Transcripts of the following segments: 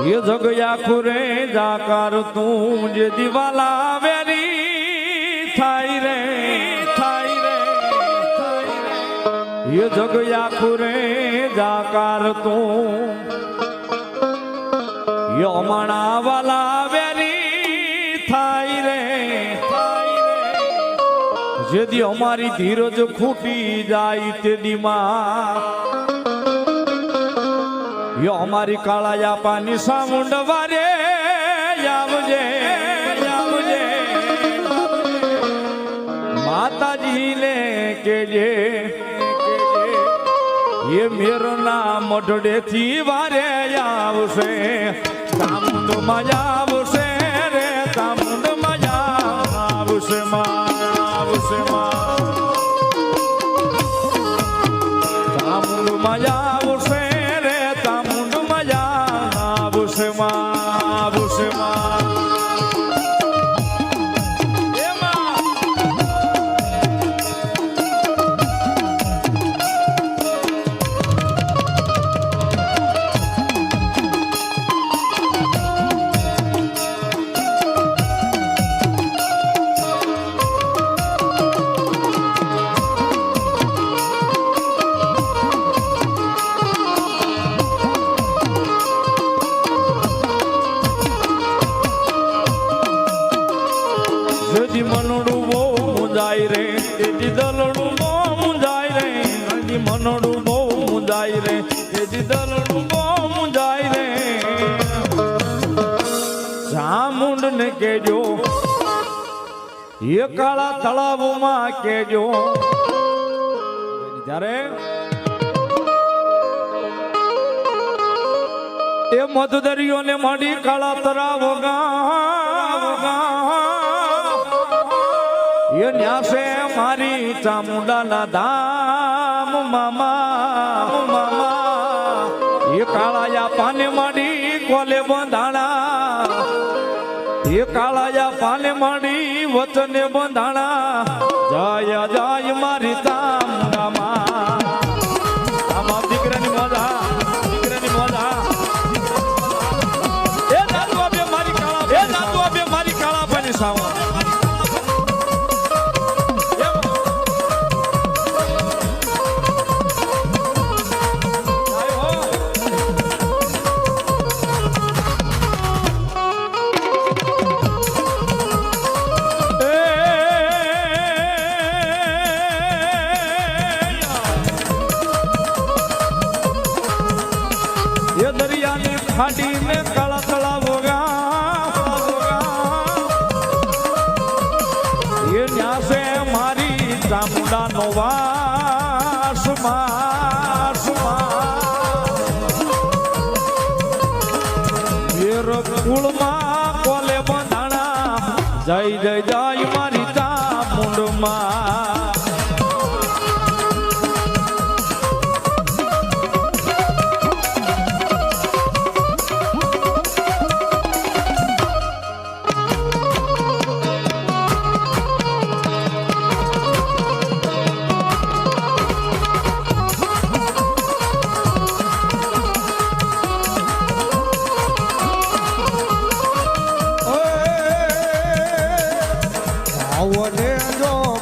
ये जगया खुरे जाकर तू जे दिवाला वेरी थाई रे ये जगया खुरे जाकर तू ये अमणा वाला वेरी थाई रे यदि हमारी धीरज खूटी जाए तेदी मां यो हमारी काळाया पानी सामुंड वारे यावजे माताजी ने केजे ये मेरो नाम मठड़े थी वारे आवसे सामुंड मजा आवसे रे सामुंड मजा आवसे आवसे सामुंड मजा आवसे रे सामुंड मजा आवसे यदि मनोडू बो मुंजाई रे यदि दलडू बो मुंजाई रे यदि मनोडू बो मुंजाई रे यदि दलडू बो मुंजाई रे चामुंड ने केजो ये काळा तळाव मां केजो त्यारे ए मधुदरियो ने मडी काळा तराव गा ये न्यासे मारी चामुंडा ना धाम मामा ये काळाया पाने माडी कोले बंधाणा ये काळाया पाने माडी वचने बंधाणा जय जय मारी चामुंडा मा आमा दीकरानी मजा ए दादू अबे मारी काळा पानी सावा ये दरिया ने खाड़ी में काला तलाव होगा ये न्यासे मारी चामुंडा नोवास ये रकुल मां कोले बंधाणा जय जय जय मारी चामुंड मां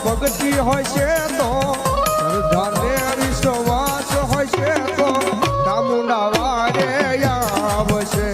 भक्ति होय छे तो श्रद्धाने विश्वास होय छे तो चामुंडा वारे आवशे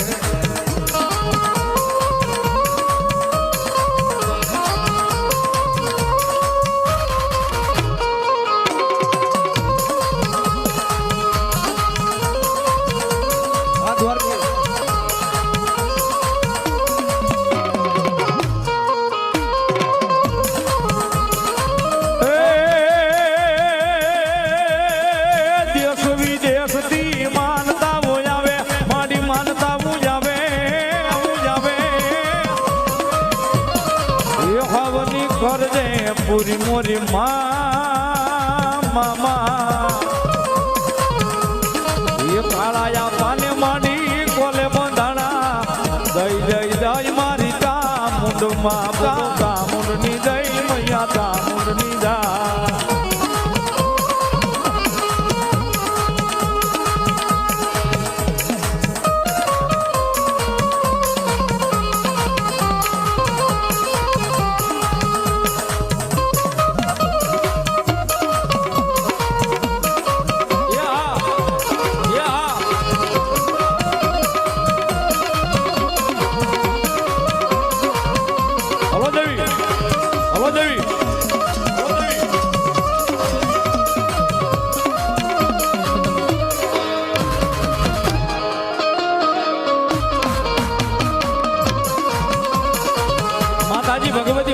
पूरी मोरी मामा ये काळाया पाने माडी कोले बंधाणा जय जय जय मारी चामुंड मां चामुंड नी जय मैया चामुंड नी जा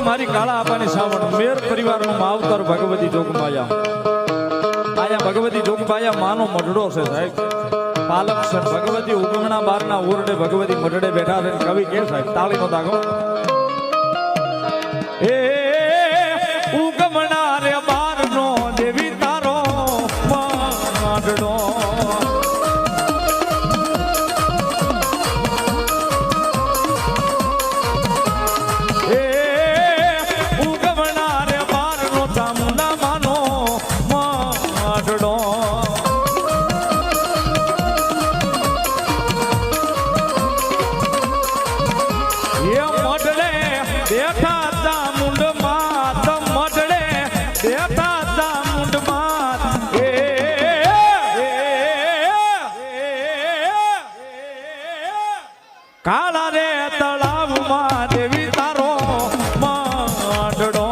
મારી કાળા આપાની સાવણ મેર પરિવારનું માવતર ભગવતી જોગમાયા આયા ભગવતી જોગમાયા માનો મઢડો છે સાહેબ પાલક છે ભગવતી ઉગમણા બારના ઓરડે ભગવતી મઢડે બેઠા છે કવિ કે સાહેબ તાળીનો દાગો એ ઉગમણા રે બારનો દેવી તારો મઢડો કાળા રે તળાવમાં દેવી તારો મઢડો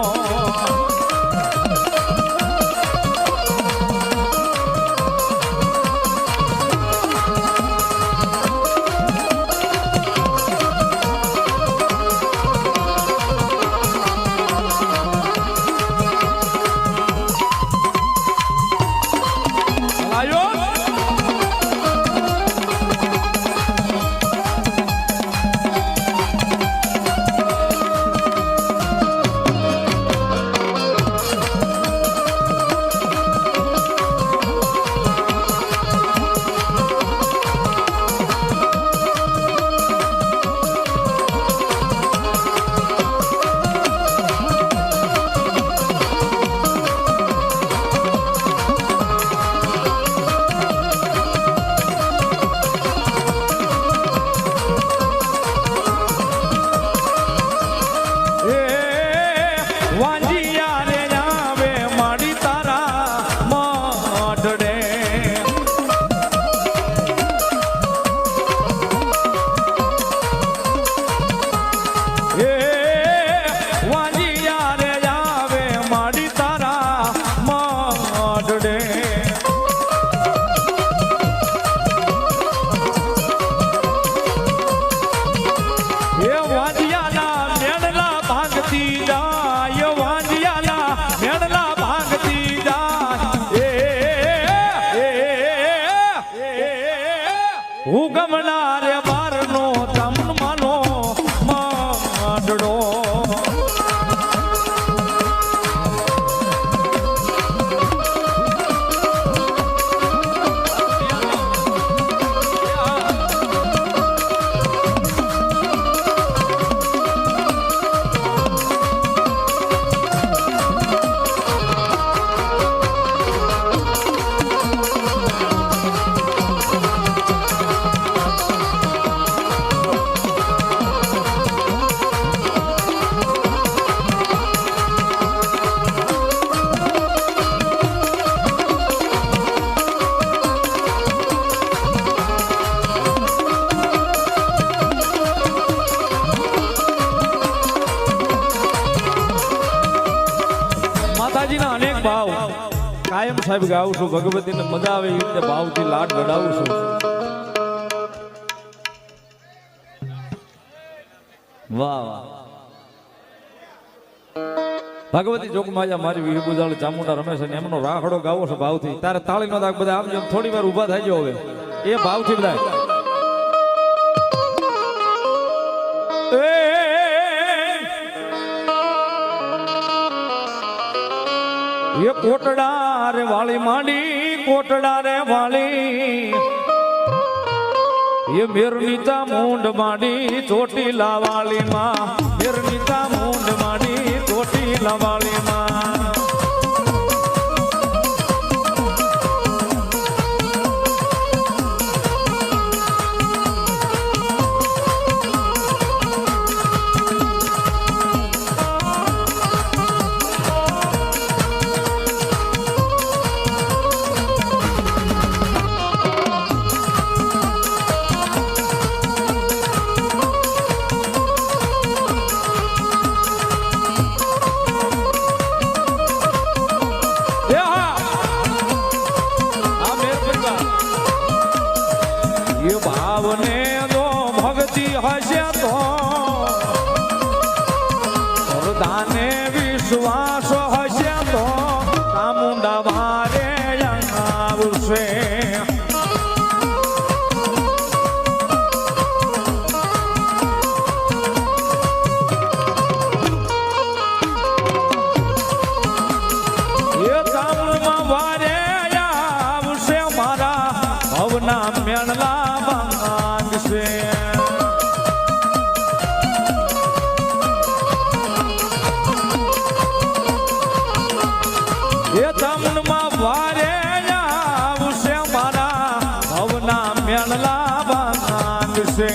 ઉગમના રે બારનો તમનો મઢડો માતાજીના અનેક ભાવ કાયમ સાહેબ ગાઉં છું ભગવતીને મજા આવે એ રીતે ભાવથી લાડ ગડાવું છું વાહ વાહ ભગવતી જોગમાયા મારી વિભુજાળ ચામુંડા રમેશ અને એમનો રાખડો ગાવો છે ભાવથી તારે તાળીનો દાગ બધા આમ થોડી વાર ઊભા થઈ ગયો હવે એ ભાવથી બધા એ કોટડા રે વાળી માંડી કોટડા રે વાળી એ મેરનીતા મૂંડ માંડી ચોટીલા વાળી માં મેરનીતા મૂંડ માંડી ચોટીલા વાળી માં ભાવને દો ભક્તિ હશે તો દાન ભવના મેળલા માંગશે એ તમનમાં વારે આવશે મારા ભવના મેળલા માંગશે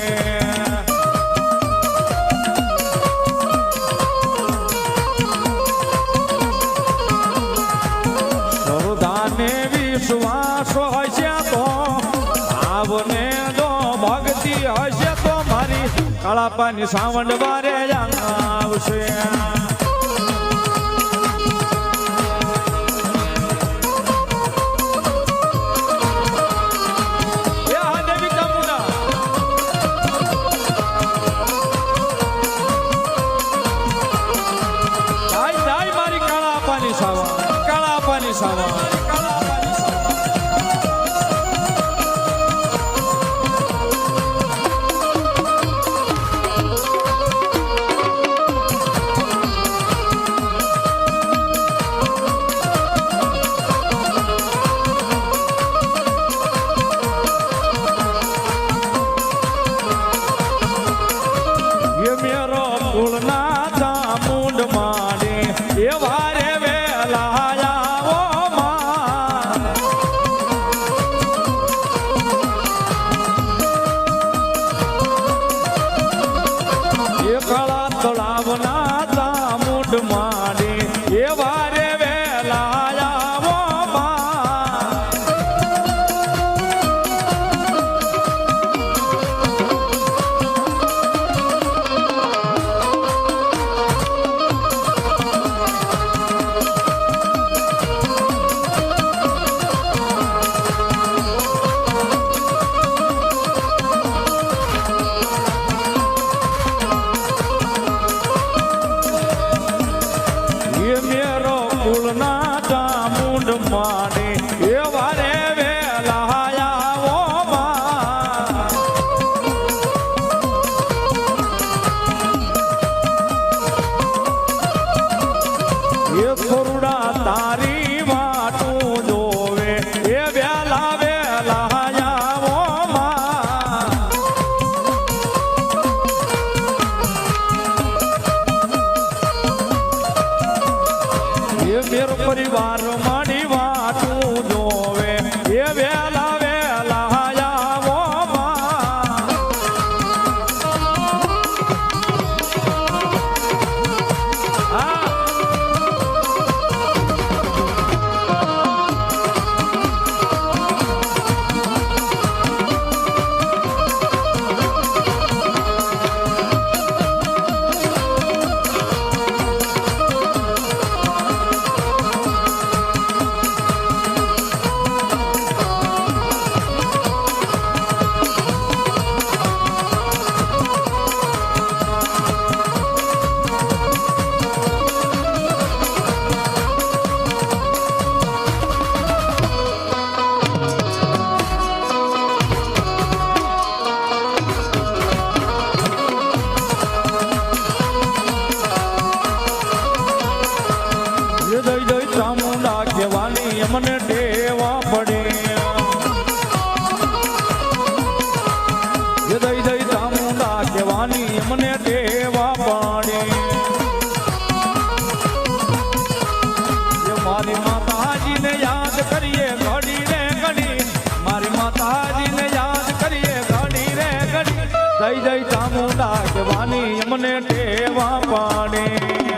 શ્રદ્ધાને વિશ્વાસ હશે તો આવને દો ભક્તિ હશે તો મારી કાળાપાની સાવણ વારે આવશે કાળાપાની સાવા એ મેરો કુળના ચામુંડ માને એ વારે વેલા કાળા તળાવના ચામુંડ માને એ વારે વેલા આવો એ મેરો કુળના ચામુંડ માને એ વારે વેલા આવો એ થોડા તારી વાટું જોવે એ વેલા વેલા આવો એ મેરો પરિવાર મારી વાતું જોવે એ વેલા વેલા આવો દઈ દઈ ચામુંડા કહેવાની અમને ટેવા પડે દઈ દઈ ચામુંડા કહેવાની અમને ટેવા પડે મારી માતાજીને યાદ કરીએ ઘડી રે ઘડી મારી માતાજીને યાદ કરીએ ઘડી રે ઘડી દઈ દઈ ચામુંડા કહેવાની અમને ટેવા પડે